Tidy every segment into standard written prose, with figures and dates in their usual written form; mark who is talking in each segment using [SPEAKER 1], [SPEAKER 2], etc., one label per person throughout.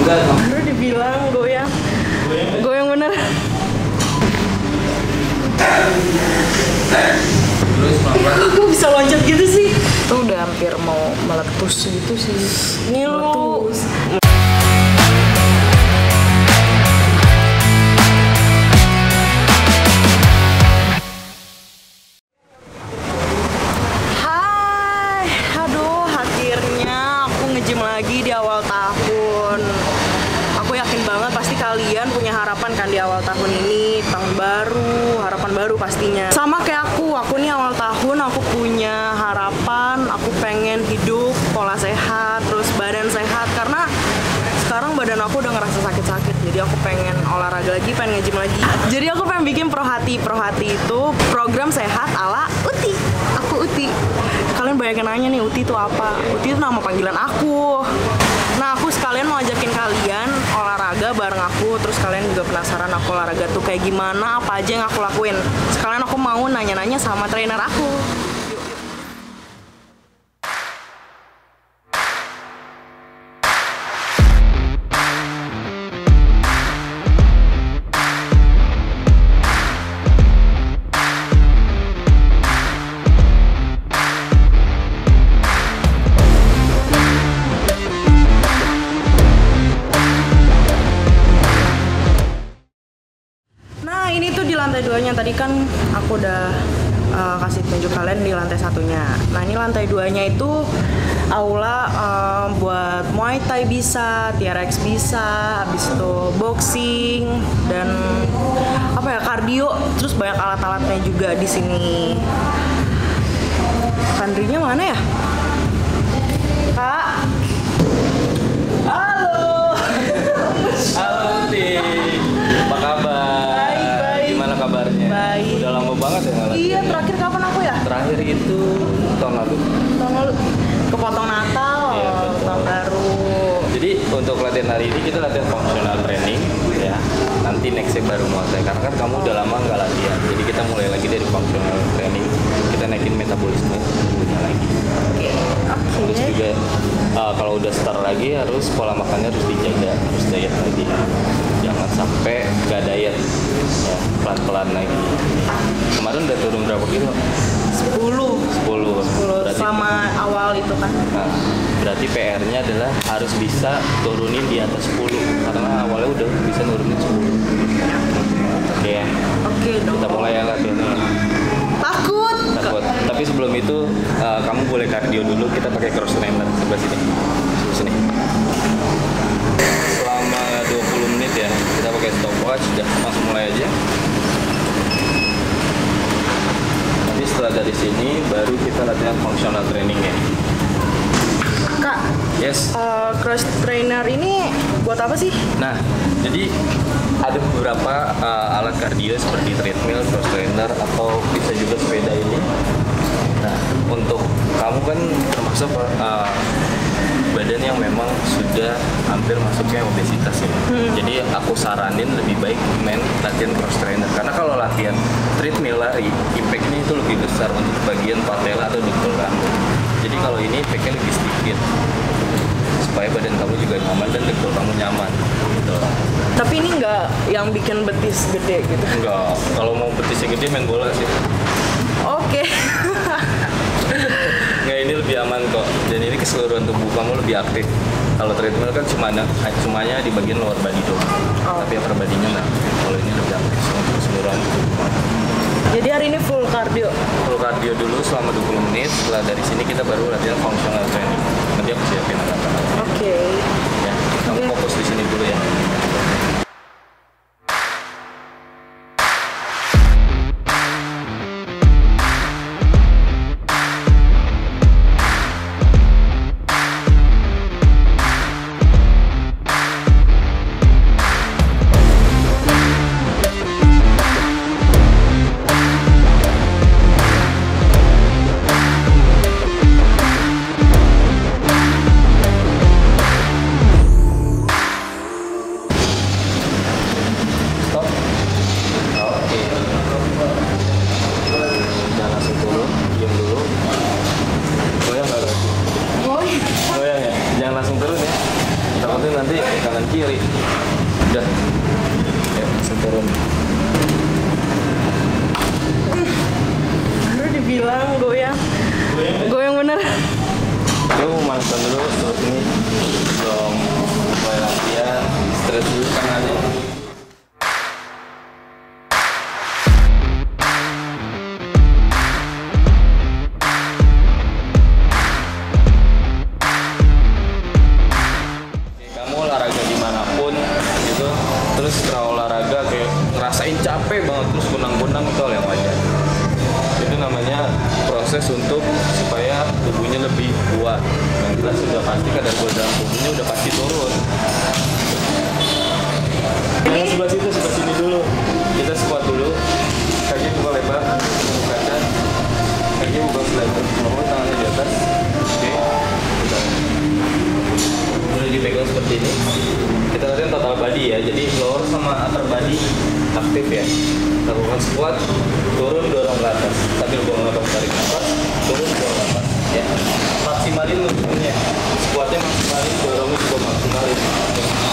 [SPEAKER 1] Enggak dong.
[SPEAKER 2] Baru dibilang goyang. Goyang bener.
[SPEAKER 1] Terus pelan-pelan.
[SPEAKER 2] Kok bisa loncat gitu sih? Tuh udah hampir mau meletus gitu sih. Ini lu. Hai, aduh akhirnya aku nge-gym lagi di awal tahun. Aku yakin banget pasti kalian punya harapan kan di awal tahun ini, tahun baru, harapan baru pastinya. Sama kayak aku nih awal tahun aku punya harapan, aku pengen hidup pola sehat, terus badan sehat karena sekarang badan aku udah ngerasa sakit-sakit, jadi aku pengen olahraga lagi, pengen nge-gym lagi. Jadi aku pengen bikin Pro Hati itu program sehat ala Uti. Aku Uti. Kalian banyak yang nanya nih, Uti itu apa? Uti itu nama panggilan aku. Nah, aku sekalian mau ajakin kalian olahraga bareng aku, terus kalian juga penasaran aku olahraga tuh kayak gimana, apa aja yang aku lakuin. Sekalian aku mau nanya-nanya sama trainer aku. Nah, ini tuh di lantai 2-nya. Tadi kan aku udah kasih tunjuk kalian di lantai 1-nya. Nah, ini lantai 2-nya itu aula buat Muay Thai bisa, TRX bisa, habis itu boxing dan apa ya, kardio, terus banyak alat-alatnya juga di sini. Kandrinya mana ya? Kak. Halo.
[SPEAKER 1] Halo Ting, apa kabar?
[SPEAKER 2] Baik.
[SPEAKER 1] Gimana kabarnya?
[SPEAKER 2] Baik.
[SPEAKER 1] Udah lama banget ya nggak latihan?
[SPEAKER 2] Iya, terakhir kapan aku ya?
[SPEAKER 1] Terakhir itu tahun lalu.
[SPEAKER 2] Tahun lalu. Kepotong Natal,
[SPEAKER 1] Iya, betul.
[SPEAKER 2] tahun baru.
[SPEAKER 1] Jadi untuk latihan hari ini kita latihan functional training ya. Nanti nextnya baru Muay Thai karena kan kamu udah lama nggak latihan. Jadi kita mulai lagi dari functional training. Kita naikin metabolisme tubuhnya lagi. Terus juga kalau udah start lagi harus pola makannya harus dijaga, harus diet lagi. Jangan sampai nggak diet, ya, pelan-pelan lagi. Kemarin udah turun berapa kilo?
[SPEAKER 2] 10
[SPEAKER 1] Berarti,
[SPEAKER 2] sama awal itu kan.
[SPEAKER 1] nah, berarti PR-nya adalah harus bisa turunin di atas 10 karena awalnya udah bisa nurunin 10. Oke ya.
[SPEAKER 2] Oke dong.
[SPEAKER 1] Kita mulai ya latihannya.
[SPEAKER 2] Takut.
[SPEAKER 1] Tapi sebelum itu kamu boleh cardio dulu. Kita pakai cross trainer sebelah sini. Sebelah sini. Selama 20 menit ya. Kita pakai stopwatch. Udah langsung mulai aja. Nanti setelah dari sini baru kita latihan functional training ya.
[SPEAKER 2] Kak,
[SPEAKER 1] Yes.
[SPEAKER 2] cross trainer ini buat apa sih?
[SPEAKER 1] Nah, jadi ada beberapa alat kardio seperti treadmill, cross trainer, atau bisa juga sepeda ini. Nah, untuk kamu kan termasuk badan yang memang sudah hampir masuknya obesitas ya. Jadi aku saranin lebih baik main latihan cross trainer karena kalau latihan treadmill lari, impact-nya itu lebih besar untuk bagian patella atau dengkul kamu. Jadi kalau ini impact-nya lebih sedikit supaya badan kamu juga nyaman dan dengkul kamu nyaman gitu.
[SPEAKER 2] Tapi ini nggak yang bikin betis gede gitu.
[SPEAKER 1] Enggak, kalau mau betisnya gede main bola sih.
[SPEAKER 2] Oke.
[SPEAKER 1] Nggak, ini lebih aman kok. Dan ini keseluruhan tubuh kamu lebih aktif. Kalau treadmill kan cumanya di bagian lower body doang. Tapi upper body-nya nggak. Kalau ini lebih aktif untuk keseluruhan tubuh.
[SPEAKER 2] Jadi hari ini full cardio.
[SPEAKER 1] Full cardio dulu selama 20 menit. Setelah dari sini kita baru latihan functional training. Nanti aku siapin alat-alat.
[SPEAKER 2] Oke.
[SPEAKER 1] Ya, kamu fokus di sini dulu ya. nanti kanan kiri. Udah. Ya, langsung turun.
[SPEAKER 2] Baru dibilang goyang. Goyang bener.
[SPEAKER 1] Yuk manasan dulu, terus ini belum mulai latihan, stretch dulu tangannya. Kamu olahraga dimanapun gitu, terus setelah olahraga kayak ngerasain capek banget terus kunang-kunang itu hal yang wajar. Itu namanya proses untuk supaya tubuhnya lebih kuat. Yang jelas sudah pasti kadar gula dalam tubuhnya udah pasti turun. Jangan sebelah situ, sebelah sini dulu. Kita squat dulu. Kaki buka lebar, kanan. Kaki buka lebar. Lalu tangannya di atas. Oke. Udah dipegang seperti ini. Kita latihan total body ya. Jadi lower sama upper body aktif ya. Lakukan squat, turun dorong ke atas sambil buang nafas, tarik nafas, turun buang nafas ya. Maksimalin movement-nya, squatnya maksimalin, dorongnya juga maksimalin.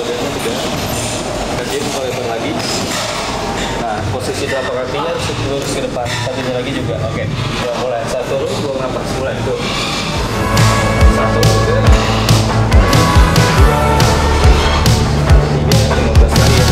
[SPEAKER 1] Badannya juga kaki buka lebar lagi. Nah, posisi telapak kakinya harus lurus ke depan, satunya lagi juga. Oke, mulai satu turun buang nafas, mulai tuh. Satu tiga, 15 kali ya.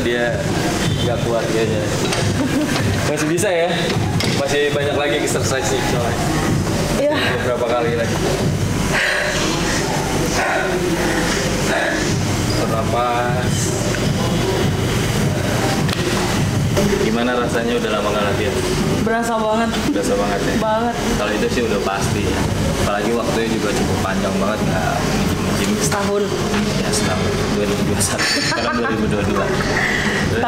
[SPEAKER 1] Dia nggak kuat kayaknya. Masih bisa ya, masih banyak lagi exercise sih soalnya.
[SPEAKER 2] Iya.
[SPEAKER 1] Beberapa kali lagi. Bernapas. Gimana rasanya udah lama nggak latihan?
[SPEAKER 2] Berasa banget.
[SPEAKER 1] Berasa banget ya.
[SPEAKER 2] Banget.
[SPEAKER 1] Kalau itu sih udah pasti ya. Apalagi waktunya juga cukup panjang banget nggak gym
[SPEAKER 2] Setahun.
[SPEAKER 1] Ya setahun 2021 sekarang 2022. Terus,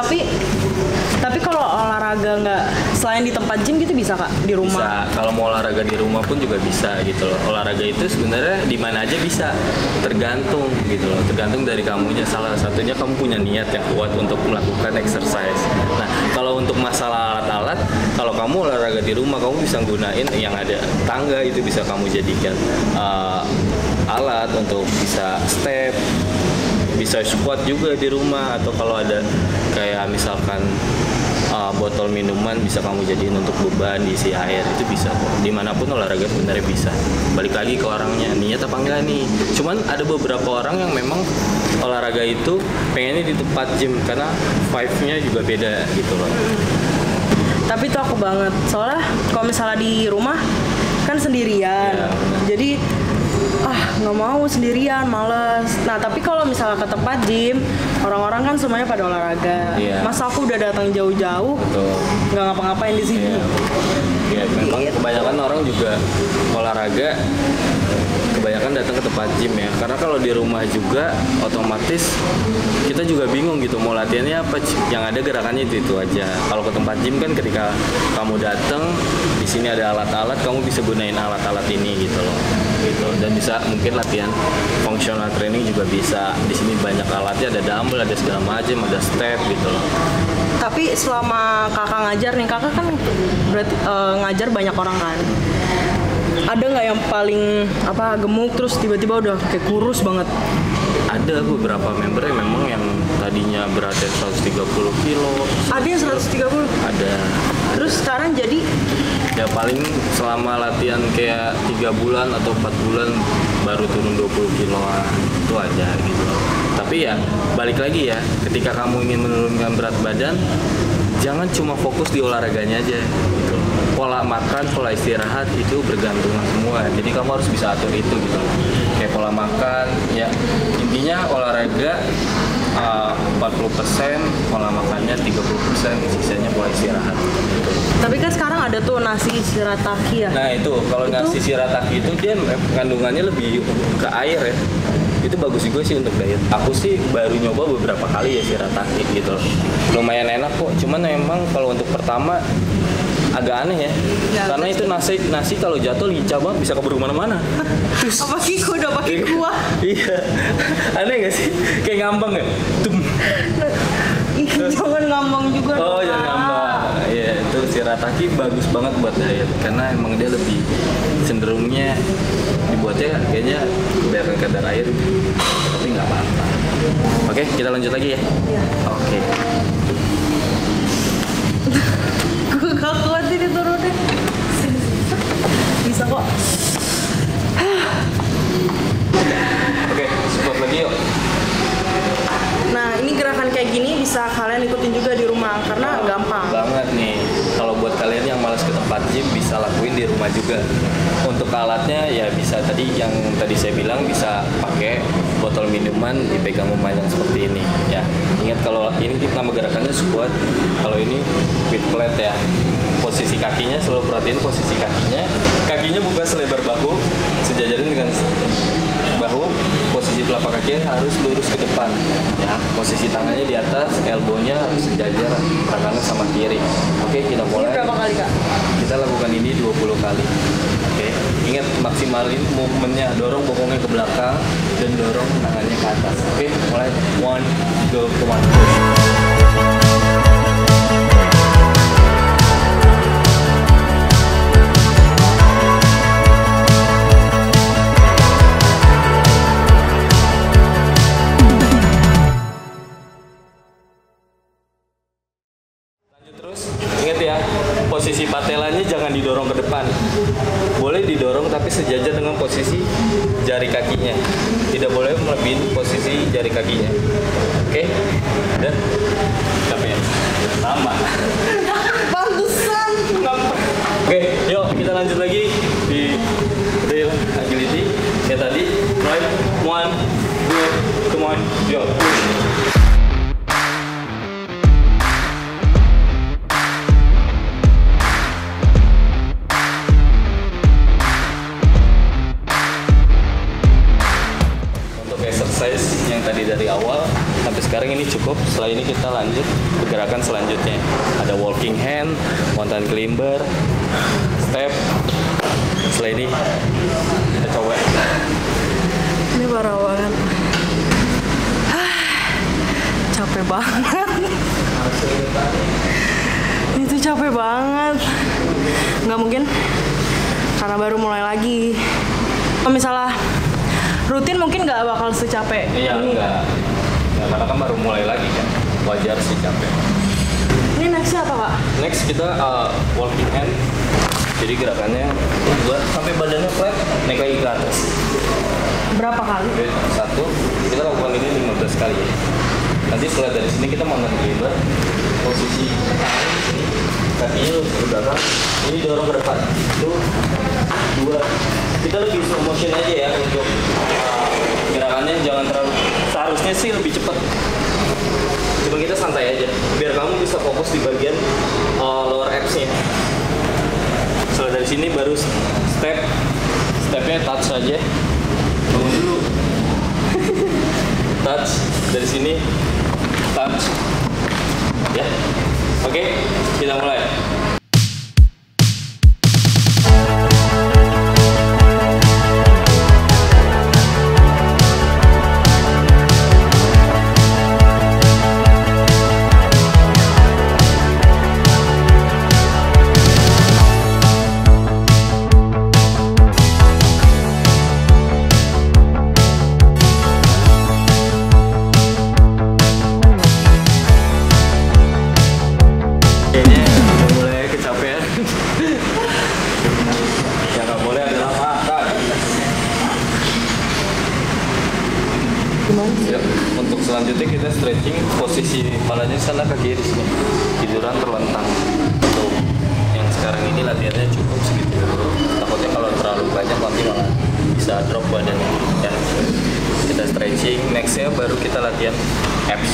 [SPEAKER 2] tapi kalau olahraga nggak selain di tempat gym gitu bisa Kak di rumah?
[SPEAKER 1] bisa, kalau mau olahraga di rumah pun juga bisa gitu loh. Olahraga itu sebenarnya di mana aja bisa, tergantung gitu loh. Tergantung dari kamunya. Salah satunya kamu punya niat yang kuat untuk melakukan exercise. Nah, kalau untuk masalah alat-alat, kalau kamu olahraga di rumah kamu bisa gunain yang ada tangga, itu bisa kamu jadikan alat untuk bisa step, bisa squat juga di rumah, atau kalau ada kayak misalkan botol minuman bisa kamu jadiin untuk beban diisi air, itu bisa kok. Dimanapun olahraga sebenarnya bisa. Balik lagi ke orangnya, niat apa enggak nih. Cuman ada beberapa orang yang memang olahraga itu pengennya di tempat gym karena vibe-nya juga beda gitu loh.
[SPEAKER 2] Tapi itu aku banget, soalnya kalau misalnya di rumah kan sendirian,
[SPEAKER 1] Ya,
[SPEAKER 2] jadi nggak mau sendirian, males. Nah tapi kalau misalnya ke tempat gym, orang-orang kan semuanya pada olahraga.
[SPEAKER 1] Iya.
[SPEAKER 2] Masa aku udah datang jauh-jauh,
[SPEAKER 1] Betul.
[SPEAKER 2] nggak ngapa-ngapain di sini.
[SPEAKER 1] Ya, memang
[SPEAKER 2] Gitu.
[SPEAKER 1] kebanyakan orang juga olahraga kebanyakan datang ke tempat gym ya, karena kalau di rumah juga otomatis kita juga bingung gitu mau latihannya apa, yang ada gerakannya itu aja. Kalau ke tempat gym kan ketika kamu datang di sini ada alat-alat, kamu bisa gunain alat-alat ini gitu loh, gitu. Dan bisa mungkin latihan functional training juga bisa. Di sini banyak alatnya, ada dumbbell, ada segala macam, ada step gitu loh.
[SPEAKER 2] Tapi selama kakak ngajar nih, kakak kan berarti ngajar banyak orang kan. Ada nggak yang paling gemuk terus tiba-tiba udah kayak kurus banget?
[SPEAKER 1] Ada beberapa member yang memang yang tadinya beratnya 130 kilo.
[SPEAKER 2] Ada yang 130?
[SPEAKER 1] Ada.
[SPEAKER 2] Terus sekarang jadi?
[SPEAKER 1] Ya paling selama latihan kayak 3 bulan atau 4 bulan baru turun 20 kiloan. Itu aja gitu. Tapi ya balik lagi ya, ketika kamu ingin menurunkan berat badan, jangan cuma fokus di olahraganya aja gitu. Pola makan, pola istirahat itu bergantungan semua. Jadi kamu harus bisa atur itu gitu. Kayak pola makan, ya intinya olahraga 40%, pola makannya 30%, sisanya pola istirahat.
[SPEAKER 2] Tapi kan sekarang ada tuh nasi shirataki ya.
[SPEAKER 1] Nah itu kalau nasi shirataki itu dia kandungannya lebih ke air ya. Itu bagus juga sih untuk diet. Aku sih baru nyoba beberapa kali ya shirataki gitu. Lumayan enak kok. Cuman memang kalau untuk pertama agak aneh ya. Karena itu nasi kalau jatuh lincah banget, bisa keburu kemana-mana.
[SPEAKER 2] Apa sih udah pakai kuah?
[SPEAKER 1] Iya. Aneh gak sih? Kayak ngambang ya.
[SPEAKER 2] Jangan ngambang juga.
[SPEAKER 1] Oh jangan ngambang. Iya itu shirataki bagus banget buat diet. Karena emang dia lebih cenderungnya dibuatnya kayaknya biarkan kadar air. Tapi nggak apa-apa. Oke kita lanjut lagi ya.
[SPEAKER 2] Iya.
[SPEAKER 1] Oke.
[SPEAKER 2] Gue gak kuat ini turunnya. Bisa kok.
[SPEAKER 1] Oke, support lagi yuk.
[SPEAKER 2] Nah ini gerakan kayak gini bisa kalian ikutin juga di rumah karena gampang
[SPEAKER 1] banget nih. Kalau buat kalian yang malas ke tempat gym bisa lakuin di rumah juga. Untuk alatnya ya bisa yang tadi saya bilang bisa pakai botol minuman dipegang memanjang seperti ini ya. Ingat kalau ini nama gerakannya squat, kalau ini with flat ya. Posisi kakinya selalu perhatiin posisi kakinya bukan selebar bahu, sejajaran dengan bahu. Posisi telapak kaki harus lurus ke depan ya. Posisi tangannya di atas, elbownya harus sejajar kanan sama kiri. Oke kita mulai.
[SPEAKER 2] Ini berapa kali kak?
[SPEAKER 1] Kita lakukan ini 20 kali. Oke, ingat maksimalin movementnya, dorong bokongnya ke belakang dan dorong tangannya ke atas. Oke, mulai 1, go, come on, push. Posisi patelanya jangan didorong ke depan. Boleh didorong tapi sejajar dengan posisi jari kakinya. Tidak boleh melebihin posisi jari kakinya. Oke? Udah? Capek ya? Tambah.
[SPEAKER 2] Pantesan.
[SPEAKER 1] Oke, yuk kita lanjut lagi di drill agility. Kayak tadi, right? 1, 2, come on, yuk. Yang tadi dari awal sampai sekarang ini cukup. Setelah ini kita lanjut ke gerakan selanjutnya. Ada walking hand, mountain climber, step. Setelah ini kita coba.
[SPEAKER 2] Ini parah banget. Capek banget. Itu capek banget. Nggak mungkin karena baru mulai lagi. Kalau misalnya rutin mungkin nggak bakal secapek
[SPEAKER 1] iya,
[SPEAKER 2] ini.
[SPEAKER 1] Enggak. Ya, karena kan baru mulai lagi kan. Wajar sih capek.
[SPEAKER 2] Ini nextnya apa kak?
[SPEAKER 1] Next kita walking hand. Jadi gerakannya buat sampai badannya flat, naik lagi ke atas.
[SPEAKER 2] Berapa kali?
[SPEAKER 1] Oke, 1. Kita lakukan ini 15 kali ya. Nanti setelah dari sini kita mountain climber. Posisi ini kakinya ke belakang. Ini dorong ke depan. 1, 2. Kita lebih slow motion aja ya untuk gerakannya, jangan terlalu, seharusnya sih lebih cepat. Cuma kita santai aja biar kamu bisa fokus di bagian lower abs-nya. Setelah dari sini baru stepnya touch aja. Bangun dulu. Touch dari sini, touch ya. Oke, kita mulai. selanjutnya kita stretching, posisi kepalanya sana, kaki di sini, tiduran terlentang. Untuk yang sekarang ini latihannya cukup segitu dulu. Takutnya kalau terlalu banyak nanti malah bisa drop badannya. Ya, kita stretching. Nextnya baru kita latihan abs,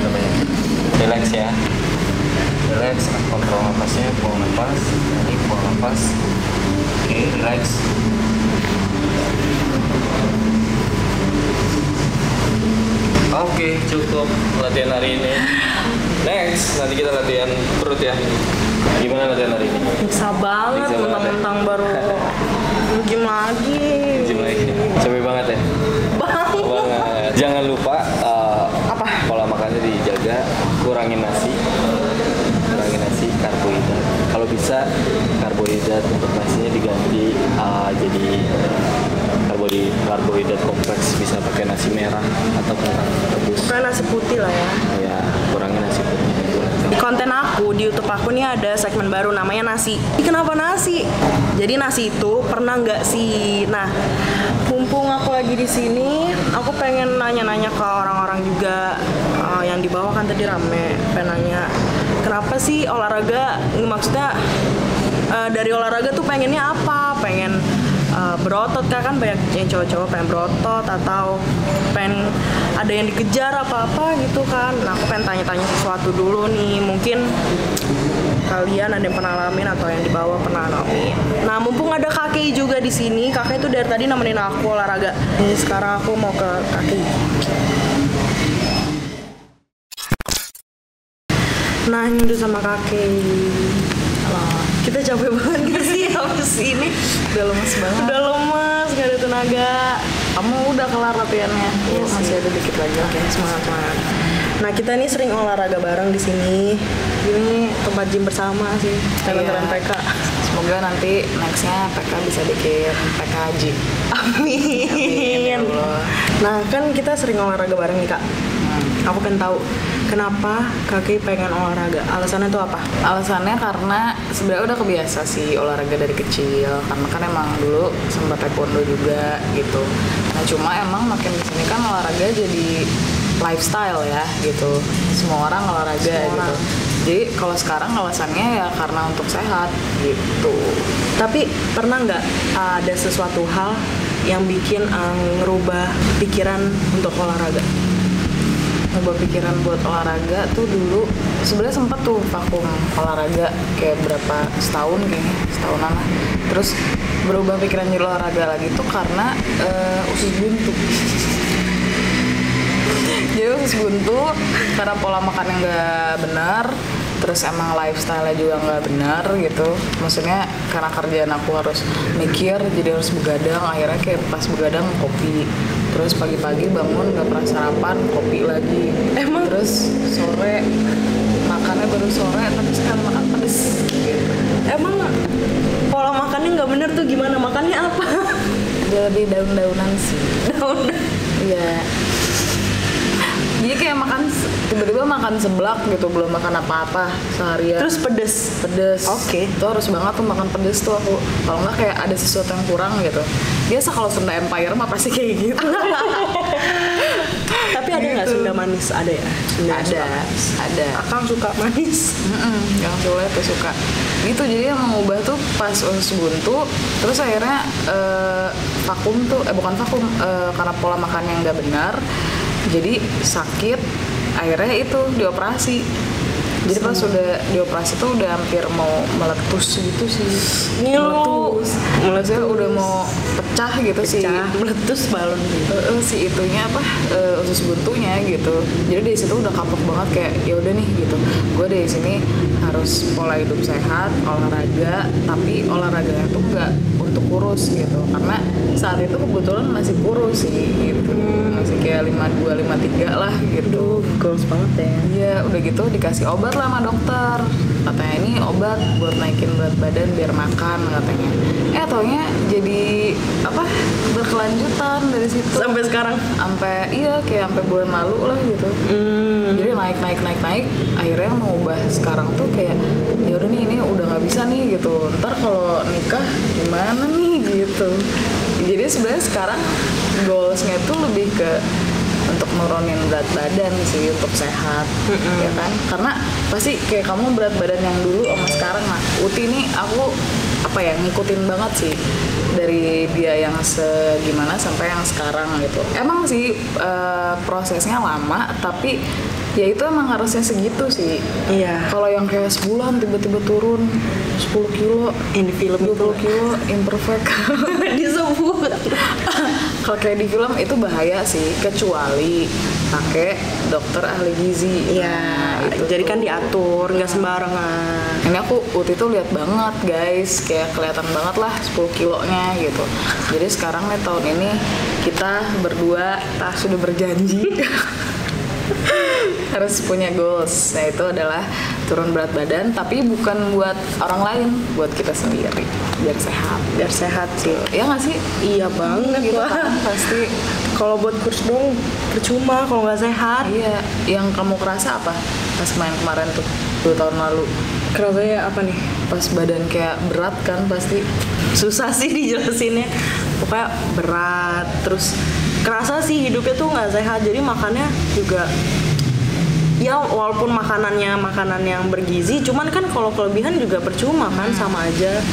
[SPEAKER 1] namanya. Relax ya. Relax, kontrol nafasnya, buang nafas, tarik, buang nafas. Oke, relax. Oke, cukup latihan hari ini. Next, nanti kita latihan perut ya. Gimana latihan hari ini?
[SPEAKER 2] Bisa banget,
[SPEAKER 1] Bisa banget ya?
[SPEAKER 2] mentang-mentang baru gym lagi.
[SPEAKER 1] Gym lagi. Capek banget ya? Banget. Jangan lupa
[SPEAKER 2] Apa?
[SPEAKER 1] pola makannya dijaga, kurangin nasi, karbohidrat. Kalau bisa karbohidrat untuk nasinya diganti jadi karbohidrat kompleks, bisa pakai nasi merah atau kentang rebus.
[SPEAKER 2] Kayak nasi putih lah ya.
[SPEAKER 1] Ya, kurangin nasi putih.
[SPEAKER 2] Di konten aku, di YouTube aku nih ada segmen baru namanya nasi. Ini kenapa nasi? Jadi nasi itu pernah nggak sih? Nah, mumpung aku lagi di sini, aku pengen nanya-nanya ke orang-orang juga yang di bawah kan tadi rame. Pengen nanya, kenapa sih olahraga? Maksudnya dari olahraga tuh pengennya apa? Pengen berotot kan banyak yang cowok-cowok pengen berotot atau pengen ada yang dikejar apa-apa gitu kan. Nah, aku pengen tanya-tanya sesuatu dulu nih, mungkin kalian ada yang pernah alamin atau yang di bawah pernah alamin. Nah, mumpung ada kakek juga di sini, kakek itu dari tadi nemenin aku olahraga. Jadi sekarang aku mau ke kakek. Nah, ini udah sama kakek. Kita capek banget gak sih habis ini?
[SPEAKER 3] Udah lemes banget.
[SPEAKER 2] Udah lemas, gak ada tenaga.
[SPEAKER 3] Kamu udah kelar latihannya?
[SPEAKER 2] Iya
[SPEAKER 3] Masih
[SPEAKER 2] sih.
[SPEAKER 3] ada dikit lagi.
[SPEAKER 2] Oke, semangat. Nah, kita nih sering olahraga bareng di sini. Ini tempat gym bersama sih, talent-talent
[SPEAKER 3] Iya.
[SPEAKER 2] PK.
[SPEAKER 3] Semoga nanti nextnya PK bisa bikin PK gym.
[SPEAKER 2] Amin.
[SPEAKER 3] Ya Allah.
[SPEAKER 2] Nah, kan kita sering olahraga bareng nih, Kak. Aku pengen tahu kenapa kakek pengen olahraga. Alasannya tuh apa?
[SPEAKER 3] Alasannya karena sebenarnya udah kebiasa sih olahraga dari kecil. Karena kan emang dulu sempat taekwondo juga gitu. Nah cuma emang makin di sini kan olahraga jadi lifestyle ya gitu. Semua orang olahraga
[SPEAKER 2] Semua
[SPEAKER 3] gitu.
[SPEAKER 2] orang.
[SPEAKER 3] Jadi kalau sekarang alasannya ya karena untuk sehat gitu.
[SPEAKER 2] Tapi pernah nggak ada sesuatu hal yang bikin ngerubah pikiran untuk olahraga?
[SPEAKER 3] Ngebah pikiran buat olahraga tuh dulu sebenarnya sempet tuh vakum olahraga kayak berapa setahunan lah. Terus berubah pikiran jadi olahraga lagi tuh karena usus buntu. Jadi usus buntu karena pola makan yang nggak benar, terus emang lifestyle-nya juga nggak benar gitu. Maksudnya karena kerjaan aku harus mikir, jadi harus begadang. Akhirnya kayak pas begadang kopi, terus pagi-pagi bangun nggak pernah sarapan, kopi lagi.
[SPEAKER 2] Emang?
[SPEAKER 3] Terus sore makannya baru sore, tapi sekarang makan pedes. Gitu.
[SPEAKER 2] Emang pola makannya nggak bener tuh gimana? Makannya apa?
[SPEAKER 3] Dia lebih daun-daunan sih.
[SPEAKER 2] Daun.
[SPEAKER 3] Iya. Jadi kayak tiba-tiba makan seblak gitu, belum makan apa-apa seharian.
[SPEAKER 2] Terus pedes.
[SPEAKER 3] Pedes.
[SPEAKER 2] Oke.
[SPEAKER 3] Itu harus banget tuh makan pedes tuh aku. Kalau nggak kayak ada sesuatu yang kurang gitu. Biasa kalau Sunda Empire mah pasti kayak gitu.
[SPEAKER 2] Tapi ada nggak Sunda manis? Ada ya? Sunda yang suka manis.
[SPEAKER 3] Ada.
[SPEAKER 2] Akang suka manis.
[SPEAKER 3] Yang sulit tuh suka. Gitu jadi yang mengubah tuh pas usus buntu. Terus akhirnya vakum tuh, bukan vakum, karena pola makan yang nggak benar. Jadi sakit, akhirnya itu dioperasi. Jadi pas udah dioperasi tuh udah hampir mau meletus gitu sih.
[SPEAKER 2] Ngilu.
[SPEAKER 3] Maksudnya udah mau pecah gitu sih.
[SPEAKER 2] Meletus balon gitu.
[SPEAKER 3] Si itunya usus buntunya gitu. Jadi dari situ udah kapok banget kayak ya udah nih gitu. Gue dari sini harus pola hidup sehat, olahraga, tapi olahraganya tuh nggak untuk kurus gitu. Karena saat itu kebetulan masih kurus sih gitu. Masih kayak 52, 53 lah gitu.
[SPEAKER 2] Goals banget ya.
[SPEAKER 3] Iya, udah gitu dikasih obat lah sama dokter. Katanya ini obat buat naikin berat badan biar makan katanya. Taunya jadi berkelanjutan dari situ.
[SPEAKER 2] Sampai sekarang.
[SPEAKER 3] Kayak sampai bulan lalu lah gitu. Jadi naik. Akhirnya mau ubah sekarang tuh kayak ya udah nih ini udah nggak bisa nih gitu. Ntar kalau nikah gimana nih gitu. Jadi sebenarnya sekarang goalsnya tuh lebih ke untuk nurunin berat badan sih, untuk sehat, ya kan? Karena pasti kayak kamu berat badan yang dulu sama sekarang, nah Uti ini aku apa ya ngikutin banget sih dari dia yang segimana sampai yang sekarang gitu. Emang sih prosesnya lama, tapi ya itu emang harusnya segitu sih.
[SPEAKER 2] Iya.
[SPEAKER 3] Kalau yang kayak sebulan tiba-tiba turun 10 kilo,
[SPEAKER 2] Yang di film
[SPEAKER 3] 20 kilo, imperfect disebut. Kalau kayak di film itu bahaya sih, kecuali pakai dokter ahli gizi.
[SPEAKER 2] Iya,
[SPEAKER 3] Nah, itu
[SPEAKER 2] jadi
[SPEAKER 3] tuh.
[SPEAKER 2] kan diatur, nggak sembarangan.
[SPEAKER 3] Ini aku waktu itu lihat banget guys, kayak kelihatan banget lah 10 kilonya gitu. Jadi sekarang nih tahun ini kita berdua sudah berjanji harus punya goals. Nah itu adalah turun berat badan, tapi bukan buat orang lain, buat kita sendiri, biar sehat.
[SPEAKER 2] Biar sehat sih.
[SPEAKER 3] Ya nggak sih?
[SPEAKER 2] Iya banget
[SPEAKER 3] Gitu
[SPEAKER 2] lah.
[SPEAKER 3] kan pasti.
[SPEAKER 2] Kalau buat kurs dong percuma kalau nggak sehat.
[SPEAKER 3] Iya. Yang kamu kerasa apa pas main kemarin tuh 2 tahun lalu?
[SPEAKER 2] Kerasa ya apa nih?
[SPEAKER 3] Pas badan kayak berat kan pasti.
[SPEAKER 2] Susah sih dijelasinnya. Pokoknya berat, terus kerasa sih hidupnya tuh nggak sehat. Jadi makannya juga ya walaupun makanan yang bergizi, cuman kan kalau kelebihan juga percuma kan, sama aja.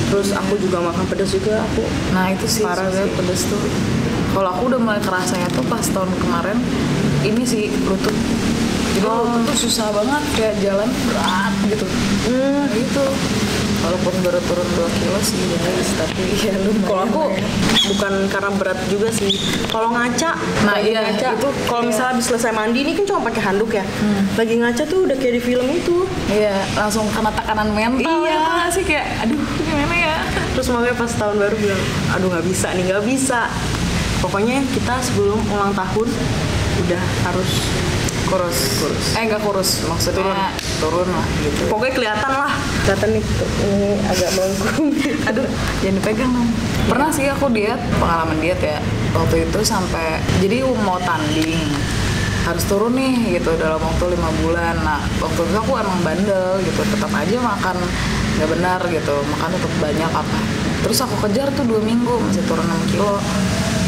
[SPEAKER 2] Terus aku juga makan pedas juga, aku
[SPEAKER 3] Nah itu sih
[SPEAKER 2] Parah
[SPEAKER 3] sebenarnya
[SPEAKER 2] sih.
[SPEAKER 3] pedes tuh. Kalau aku udah mulai kerasanya tuh pas tahun kemarin ini sih lutut. Jadi lutut tuh susah banget, kayak jalan berat gitu. Nah itu. Walaupun baru turun 2 kilo sih guys, tapi ya lumayan.
[SPEAKER 2] kalau aku
[SPEAKER 3] lah ya.
[SPEAKER 2] bukan karena berat juga sih. Kalau ngaca,
[SPEAKER 3] Nah,
[SPEAKER 2] lagi
[SPEAKER 3] iya,
[SPEAKER 2] ngaca,
[SPEAKER 3] itu
[SPEAKER 2] kalau
[SPEAKER 3] kayak-
[SPEAKER 2] misalnya habis selesai mandi ini kan cuma pakai handuk ya. Lagi ngaca tuh udah kayak di film itu.
[SPEAKER 3] Iya, langsung kena tekanan mental
[SPEAKER 2] Iya.
[SPEAKER 3] ya nggak sih, kayak aduh gimana ya.
[SPEAKER 2] Terus makanya pas tahun baru bilang, aduh nggak bisa nih, nggak bisa. Pokoknya kita sebelum ulang tahun udah harus
[SPEAKER 3] Kurus. Nggak kurus, maksudnya turun lah gitu.
[SPEAKER 2] pokoknya kelihatan nih ini agak melengkung.
[SPEAKER 3] Aduh, jangan dipegang dong. Pernah sih aku diet, pengalaman diet ya. Waktu itu sampai, jadi mau tanding harus turun nih gitu dalam waktu 5 bulan. Nah, waktu itu aku emang bandel gitu, tetap aja makan nggak benar gitu, makan tetap banyak apa. Terus aku kejar tuh 2 minggu masih turun 6 kilo.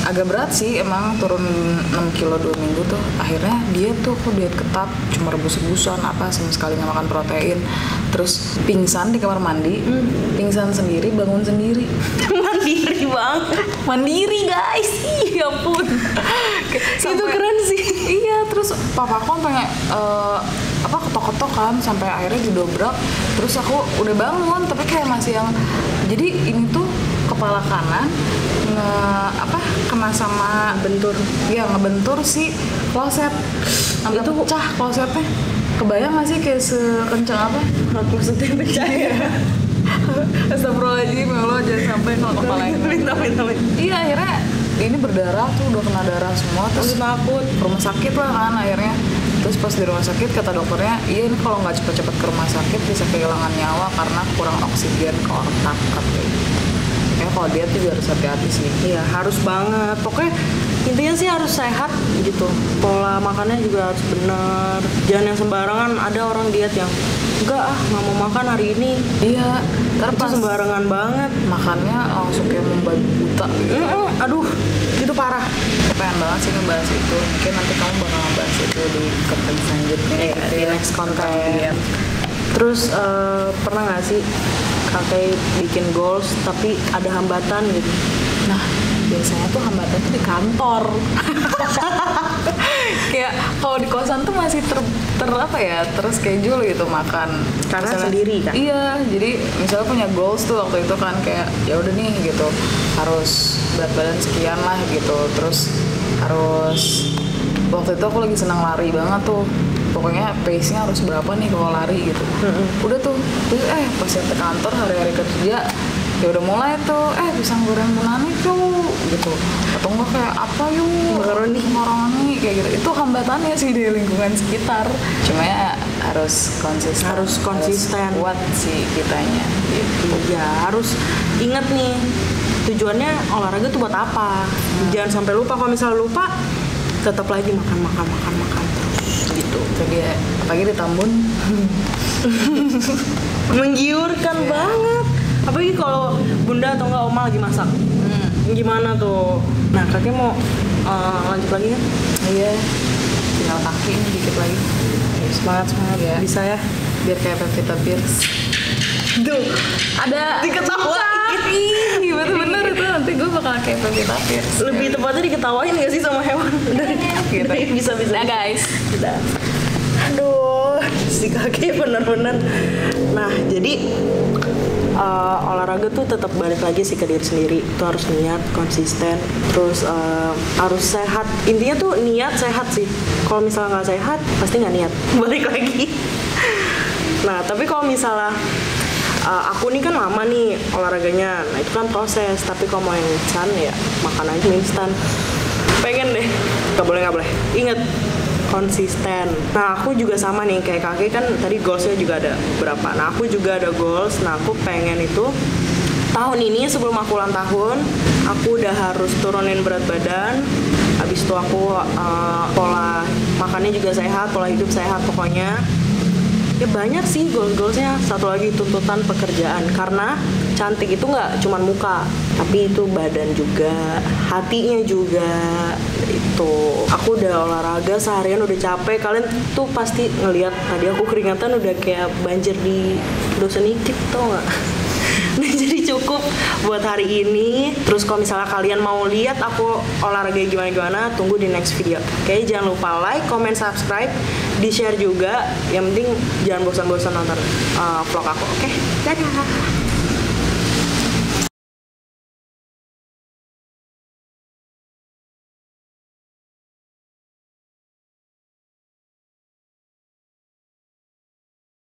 [SPEAKER 3] Agak berat sih emang turun 6 kilo 2 minggu tuh. Akhirnya diet tuh, aku diet ketat, cuma rebus-rebusan apa, sama sekali nggak makan protein. Terus pingsan di kamar mandi, pingsan sendiri, bangun sendiri.
[SPEAKER 2] Mandiri banget.
[SPEAKER 3] Mandiri guys, iya ampun.
[SPEAKER 2] Itu keren sih.
[SPEAKER 3] Iya, terus papa aku pengen ketok-ketok kan, sampai akhirnya didobrak. Terus aku udah bangun, tapi kayak masih yang, jadi ini tuh kepala kanan kena sama
[SPEAKER 2] Bentur.
[SPEAKER 3] ya ngebentur si kloset, sampai
[SPEAKER 2] Itu-
[SPEAKER 3] pecah klosetnya. Kebayang gak sih kayak sekencang apa?
[SPEAKER 2] Maksudnya percaya.
[SPEAKER 3] Astagfirullahaladzim, ya Allah, jangan sampai kalau kepalanya.
[SPEAKER 2] Minta.
[SPEAKER 3] Iya, akhirnya ini berdarah tuh, udah kena darah semua. Terus
[SPEAKER 2] Takut.
[SPEAKER 3] ke rumah sakit lah kan akhirnya. Terus pas di rumah sakit kata dokternya, iya ini kalau nggak cepet-cepet ke rumah sakit bisa kehilangan nyawa karena kurang oksigen ke otak katanya. Kayak kalau dia tuh juga harus hati-hati sih.
[SPEAKER 2] Iya, harus banget. Pokoknya intinya sih harus sehat gitu. Pola makannya juga harus bener. Jangan yang sembarangan. Ada orang diet yang enggak nggak mau makan hari ini.
[SPEAKER 3] Iya, ntar
[SPEAKER 2] Itu
[SPEAKER 3] pas
[SPEAKER 2] sembarangan banget.
[SPEAKER 3] makannya langsung kayak membabi buta gitu.
[SPEAKER 2] Aduh, itu parah.
[SPEAKER 3] Aku pengen banget sih ngebahas itu. Mungkin nanti kamu bakal ngebahas itu di konten selanjutnya.
[SPEAKER 2] Iya,
[SPEAKER 3] gitu
[SPEAKER 2] di
[SPEAKER 3] ya.
[SPEAKER 2] next konten.
[SPEAKER 3] Diet.
[SPEAKER 2] Terus pernah nggak sih kakek bikin goals tapi ada hambatan gitu?
[SPEAKER 3] Nah, biasanya tuh hambatan tuh di kantor. Kayak kalau di kosan tuh masih terschedule gitu makan.
[SPEAKER 2] Karena
[SPEAKER 3] Misalnya-
[SPEAKER 2] sendiri kan?
[SPEAKER 3] Iya, jadi misalnya punya goals tuh waktu itu kan kayak ya udah nih gitu, harus berat badan sekian lah gitu. Terus harus, waktu itu aku lagi senang lari banget tuh. Pokoknya pace-nya harus berapa nih kalau lari gitu. Udah tuh, terus pas sampai kantor hari-hari kerja ya udah mulai tuh pisang goreng Bunani tuh gitu, atau enggak kayak apa yuk makaroni kayak gitu. Itu hambatannya sih di lingkungan sekitar, cuma ya harus konsisten,
[SPEAKER 2] Harus konsisten.
[SPEAKER 3] kuat sih kitanya gitu.
[SPEAKER 2] Iya, harus ingat nih tujuannya olahraga tuh buat apa. Jangan sampai lupa. Kalau misalnya lupa, tetap lagi makan terus gitu.
[SPEAKER 3] Itu dia, apalagi di Tambun.
[SPEAKER 2] Menggiurkan banget. Apalagi kalau bunda atau enggak oma lagi masak. Gimana tuh? Nah, kakek mau lanjut lagi kan?
[SPEAKER 3] Iya, tinggal kaki nih dikit lagi.
[SPEAKER 2] Semangat
[SPEAKER 3] Iya.
[SPEAKER 2] bisa ya.
[SPEAKER 3] Biar kayak Pevita Pierce.
[SPEAKER 2] Tuh
[SPEAKER 3] Ada
[SPEAKER 2] diketawain.
[SPEAKER 3] Ih, bener-bener itu nanti gue bakal kayak Pevita Pierce.
[SPEAKER 2] Lebih tepatnya diketawain gak sih sama hewan?
[SPEAKER 3] Gitu.
[SPEAKER 2] Bisa.
[SPEAKER 3] Nah guys,
[SPEAKER 2] Udah. Aduh, si kaki bener-bener. Nah, jadi olahraga tuh tetap balik lagi sih ke diri sendiri. Itu harus niat, konsisten, terus harus sehat. Intinya tuh niat sehat sih. Kalau misalnya nggak sehat, pasti nggak niat. Balik lagi. Nah, tapi kalau misalnya aku nih kan lama nih olahraganya, nah itu kan proses. Tapi kalau mau yang instan ya makan aja mie instan. Pengen deh, nggak boleh. Ingat konsisten. Nah aku juga sama nih kayak kakek kan tadi goalsnya juga ada berapa. Nah aku juga ada goals. Nah aku pengen itu tahun ini sebelum aku ulang tahun aku udah harus turunin berat badan. Habis itu aku pola makannya juga sehat, pola hidup sehat pokoknya. Ya banyak sih goals-goalsnya. Satu lagi tuntutan pekerjaan, karena cantik itu nggak cuma muka, tapi itu badan juga, hatinya juga. Itu aku udah olahraga seharian udah capek. Kalian tuh pasti ngelihat tadi aku keringatan udah kayak banjir di dosen ikip, tau nggak? Nah, jadi cukup buat hari ini. Terus kalau misalnya kalian mau lihat aku olahraga gimana-gimana, tunggu di next video. Oke, jangan lupa like, comment, subscribe, di-share juga. Yang penting jangan bosan-bosan nonton vlog aku. Oke, dadah.